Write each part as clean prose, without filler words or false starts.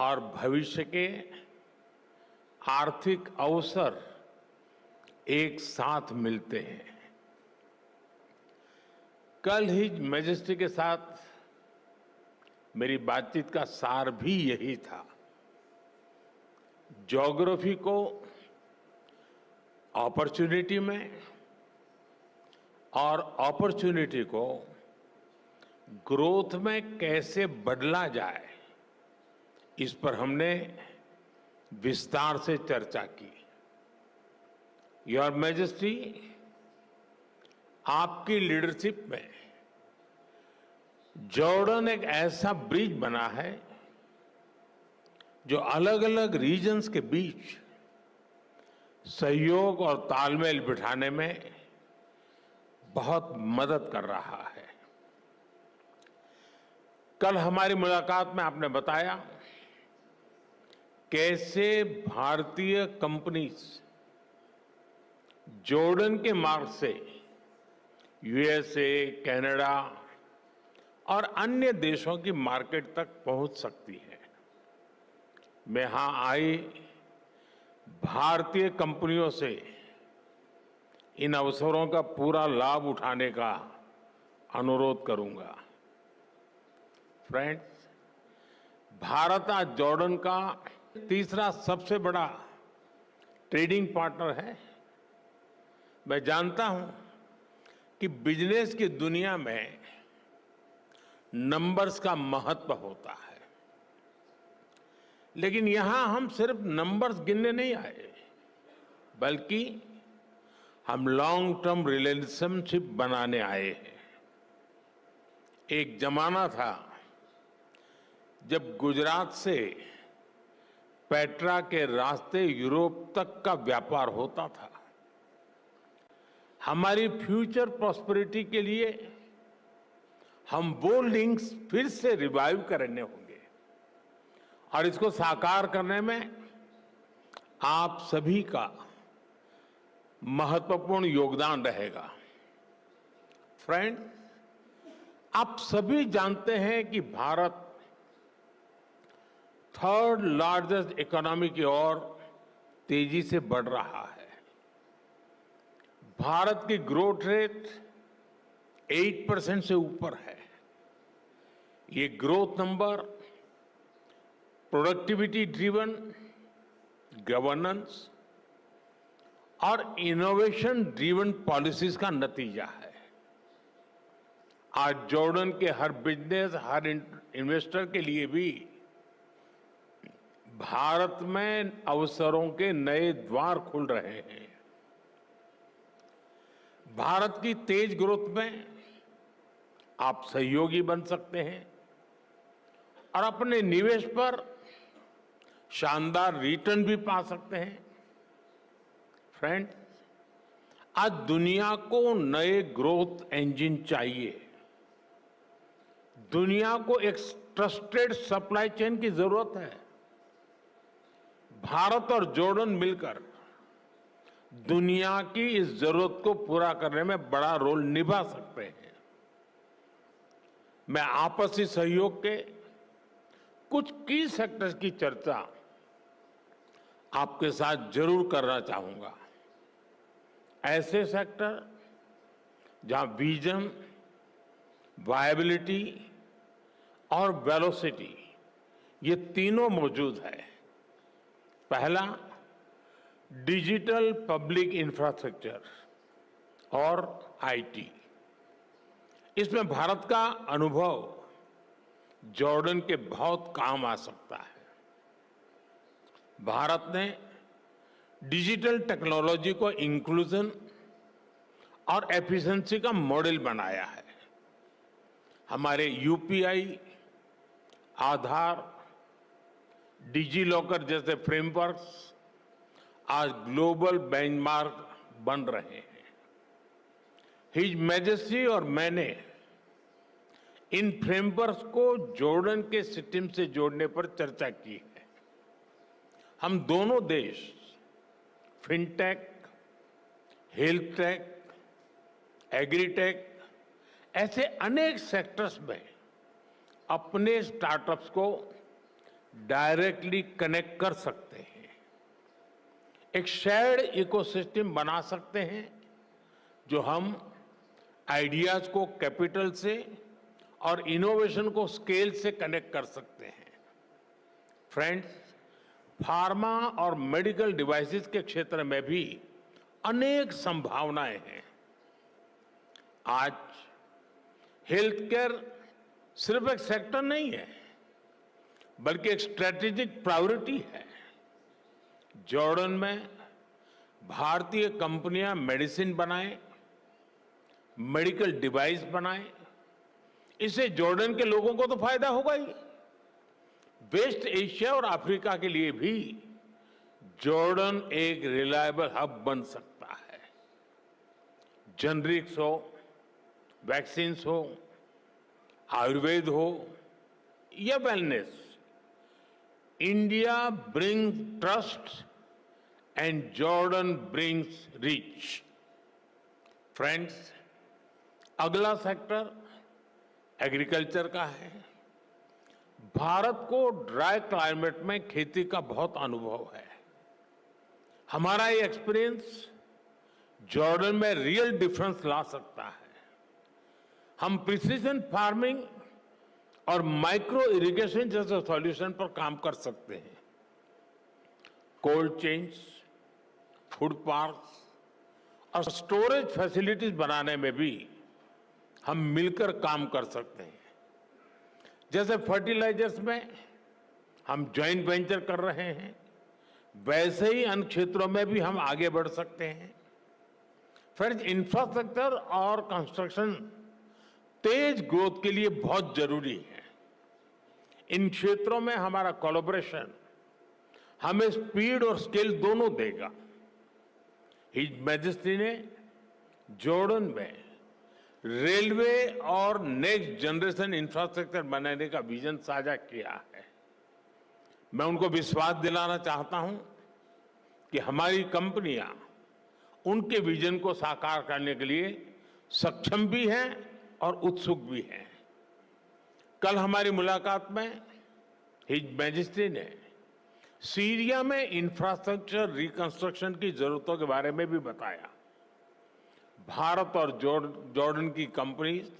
और भविष्य के आर्थिक अवसर एक साथ मिलते हैं। कल ही मैजेस्टी के साथ मेरी बातचीत का सार भी यही था। ज्योग्राफी को अपॉर्चुनिटी में और अपॉर्चुनिटी को ग्रोथ में कैसे बदला जाए, इस पर हमने विस्तार से चर्चा की। योर मैजेस्टी, आपकी लीडरशिप में जॉर्डन एक ऐसा ब्रिज बना है जो अलग अलग रीजन्स के बीच सहयोग और तालमेल बिठाने में बहुत मदद कर रहा है। कल हमारी मुलाकात में आपने बताया कैसे भारतीय कंपनीज जॉर्डन के मार्ग से यूएसए, कनाडा और अन्य देशों की मार्केट तक पहुंच सकती है। मैं यहां आई भारतीय कंपनियों से इन अवसरों का पूरा लाभ उठाने का अनुरोध करूंगा। फ्रेंड्स, भारत आज जॉर्डन का तीसरा सबसे बड़ा ट्रेडिंग पार्टनर है। मैं जानता हूं कि बिजनेस की दुनिया में नंबर्स का महत्व होता है, लेकिन यहां हम सिर्फ नंबर्स गिनने नहीं आए, बल्कि हम लॉन्ग टर्म रिलेशनशिप बनाने आए हैं। एक जमाना था जब गुजरात से पेट्रा के रास्ते यूरोप तक का व्यापार होता था। हमारी फ्यूचर प्रॉस्पेरिटी के लिए हम वो लिंक्स फिर से रिवाइव करने होंगे और इसको साकार करने में आप सभी का महत्वपूर्ण योगदान रहेगा। फ्रेंड, आप सभी जानते हैं कि भारत थर्ड लार्जेस्ट इकोनॉमी की ओर तेजी से बढ़ रहा है। भारत की ग्रोथ रेट 8% से ऊपर है। ये growth number productivity driven, governance और इनोवेशन ड्रिवन पॉलिसीज का नतीजा है। आज जॉर्डन के हर बिजनेस, हर इन्वेस्टर के लिए भी भारत में अवसरों के नए द्वार खुल रहे हैं। भारत की तेज ग्रोथ में आप सहयोगी बन सकते हैं और अपने निवेश पर शानदार रिटर्न भी पा सकते हैं। फ्रेंड, आज दुनिया को नए ग्रोथ इंजन चाहिए। दुनिया को एक ट्रस्टेड सप्लाई चेन की जरूरत है। भारत और जॉर्डन मिलकर दुनिया की इस जरूरत को पूरा करने में बड़ा रोल निभा सकते हैं। मैं आपसी सहयोग के कुछ की सेक्टर्स की चर्चा आपके साथ जरूर करना चाहूंगा। ऐसे सेक्टर जहां विजन, वायबिलिटी और वेलोसिटी, ये तीनों मौजूद है। पहला, डिजिटल पब्लिक इंफ्रास्ट्रक्चर और आईटी। इसमें भारत का अनुभव जॉर्डन के बहुत काम आ सकता है। भारत ने डिजिटल टेक्नोलॉजी को इंक्लूजन और एफिशिएंसी का मॉडल बनाया है। हमारे यूपीआई, आधार, डिजी लॉकर जैसे फ्रेमवर्क्स आज ग्लोबल बेंचमार्क बन रहे हैं। हिज मैजेस्टी और मैंने इन फ्रेमवर्क्स को जॉर्डन के सिस्टम से जोड़ने पर चर्चा की है। हम दोनों देश फिनटेक, हेल्थ टेक, एग्रीटेक ऐसे अनेक सेक्टर्स में अपने स्टार्टअप्स को डायरेक्टली कनेक्ट कर सकते हैं, एक शेयर्ड इकोसिस्टम बना सकते हैं जो हम आइडियाज को कैपिटल से और इनोवेशन को स्केल से कनेक्ट कर सकते हैं। फ्रेंड्स, फार्मा और मेडिकल डिवाइसेस के क्षेत्र में भी अनेक संभावनाएं हैं। आज हेल्थ केयर सिर्फ एक सेक्टर नहीं है, बल्कि एक स्ट्रेटेजिक प्रायोरिटी है। जॉर्डन में भारतीय कंपनियां मेडिसिन बनाएं, मेडिकल डिवाइस बनाएं, इससे जॉर्डन के लोगों को तो फायदा होगा ही, वेस्ट एशिया और अफ्रीका के लिए भी जॉर्डन एक रिलायबल हब बन सकता है। जेनरिक्स हो, वैक्सीन्स हो, आयुर्वेद हो या wellness, India brings trust and Jordan brings reach. Friends, अगला सेक्टर एग्रीकल्चर का है। भारत को ड्राई क्लाइमेट में खेती का बहुत अनुभव है। हमारा ये एक्सपीरियंस जॉर्डन में रियल डिफरेंस ला सकता है। हम प्रिसीजन फार्मिंग और माइक्रो इरिगेशन जैसे सॉल्यूशन पर काम कर सकते हैं। कोल्ड चेन्स, फूड पार्क्स और स्टोरेज फैसिलिटीज बनाने में भी हम मिलकर काम कर सकते हैं। जैसे फर्टिलाइजर्स में हम ज्वाइंट वेंचर कर रहे हैं, वैसे ही अन्य क्षेत्रों में भी हम आगे बढ़ सकते हैं। फ्रेंड्स, इंफ्रास्ट्रक्चर और कंस्ट्रक्शन तेज ग्रोथ के लिए बहुत जरूरी है। इन क्षेत्रों में हमारा कोलैबोरेशन हमें स्पीड और स्केल दोनों देगा। हिज मैजेस्टी ने जॉर्डन में रेलवे और नेक्स्ट जनरेशन इंफ्रास्ट्रक्चर बनाने का विजन साझा किया है। मैं उनको विश्वास दिलाना चाहता हूं कि हमारी कंपनियां उनके विजन को साकार करने के लिए सक्षम भी हैं और उत्सुक भी हैं। कल हमारी मुलाकात में हिज मैजेस्टी ने सीरिया में इंफ्रास्ट्रक्चर रिकंस्ट्रक्शन की जरूरतों के बारे में भी बताया। भारत और जॉर्डन की कंपनीज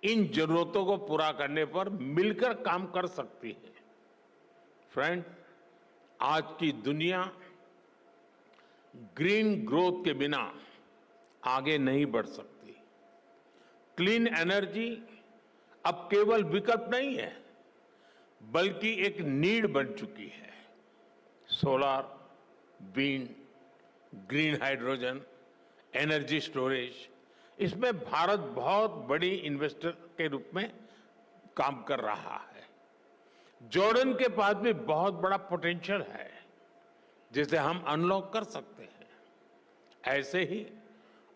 इन जरूरतों को पूरा करने पर मिलकर काम कर सकती है। फ्रेंड, आज की दुनिया ग्रीन ग्रोथ के बिना आगे नहीं बढ़ सकती। क्लीन एनर्जी अब केवल विकल्प नहीं है, बल्कि एक नीड बन चुकी है। Solar, wind, green hydrogen, energy storage, इसमें भारत बहुत बड़ी इन्वेस्टर के रूप में काम कर रहा है। जॉर्डन के पास भी बहुत बड़ा पोटेंशियल है जिसे हम अनलॉक कर सकते हैं। ऐसे ही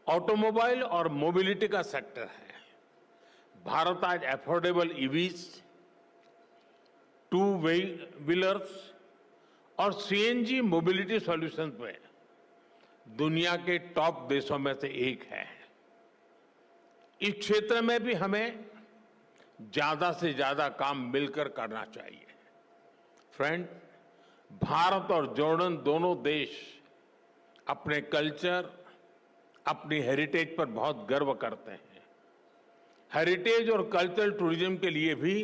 ऑटोमोबाइल और मोबिलिटी का सेक्टर है। भारत आज अफोर्डेबल ईवीज, टू व्हीलर्स और सीएनजी मोबिलिटी सॉल्यूशंस में दुनिया के टॉप देशों में से एक है। इस क्षेत्र में भी हमें ज्यादा से ज्यादा काम मिलकर करना चाहिए। फ्रेंड, भारत और जॉर्डन दोनों देश अपने कल्चर, अपनी हेरिटेज पर बहुत गर्व करते हैं। हेरिटेज और कल्चरल टूरिज्म के लिए भी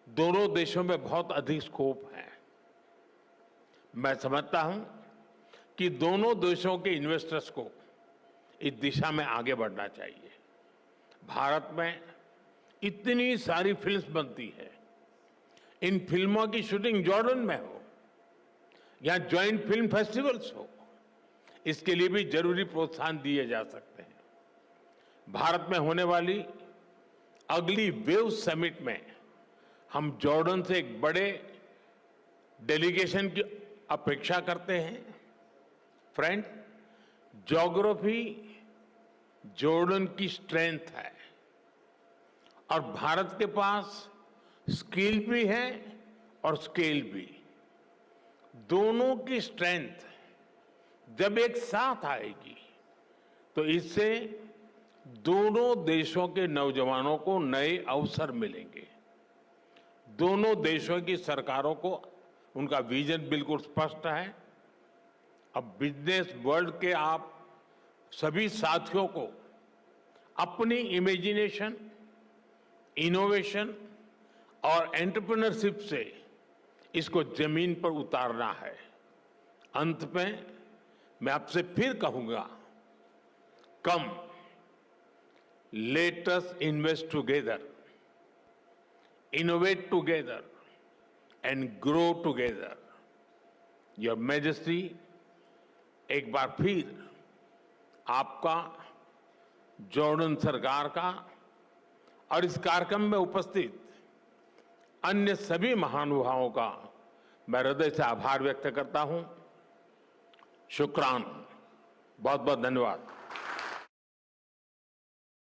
दोनों देशों में बहुत अधिक स्कोप है। मैं समझता हूं कि दोनों देशों के इन्वेस्टर्स को इस दिशा में आगे बढ़ना चाहिए। भारत में इतनी सारी फिल्म्स बनती है, इन फिल्मों की शूटिंग जॉर्डन में हो या ज्वाइंट फिल्म फेस्टिवल्स हो, इसके लिए भी जरूरी प्रोत्साहन दिए जा सकते हैं। भारत में होने वाली अगली वेव समिट में हम जॉर्डन से एक बड़े डेलीगेशन की अपेक्षा करते हैं। फ्रेंड, ज्योग्राफी जॉर्डन की स्ट्रेंथ है और भारत के पास स्किल भी है और स्केल भी। दोनों की स्ट्रेंथ जब एक साथ आएगी तो इससे दोनों देशों के नौजवानों को नए अवसर मिलेंगे। दोनों देशों की सरकारों को उनका विजन बिल्कुल स्पष्ट है। अब बिजनेस वर्ल्ड के आप सभी साथियों को अपनी इमेजिनेशन, इनोवेशन और एंटरप्रेन्योरशिप से इसको जमीन पर उतारना है। अंत में मैं आपसे फिर कहूंगा, come let us invest together, innovate together and grow together. Your majesty, एक बार फिर आपका, जॉर्डन सरकार का और इस कार्यक्रम में उपस्थित अन्य सभी महानुभावों का मैं हृदय से आभार व्यक्त करता हूं। शुक्रान, बहुत बहुत धन्यवाद।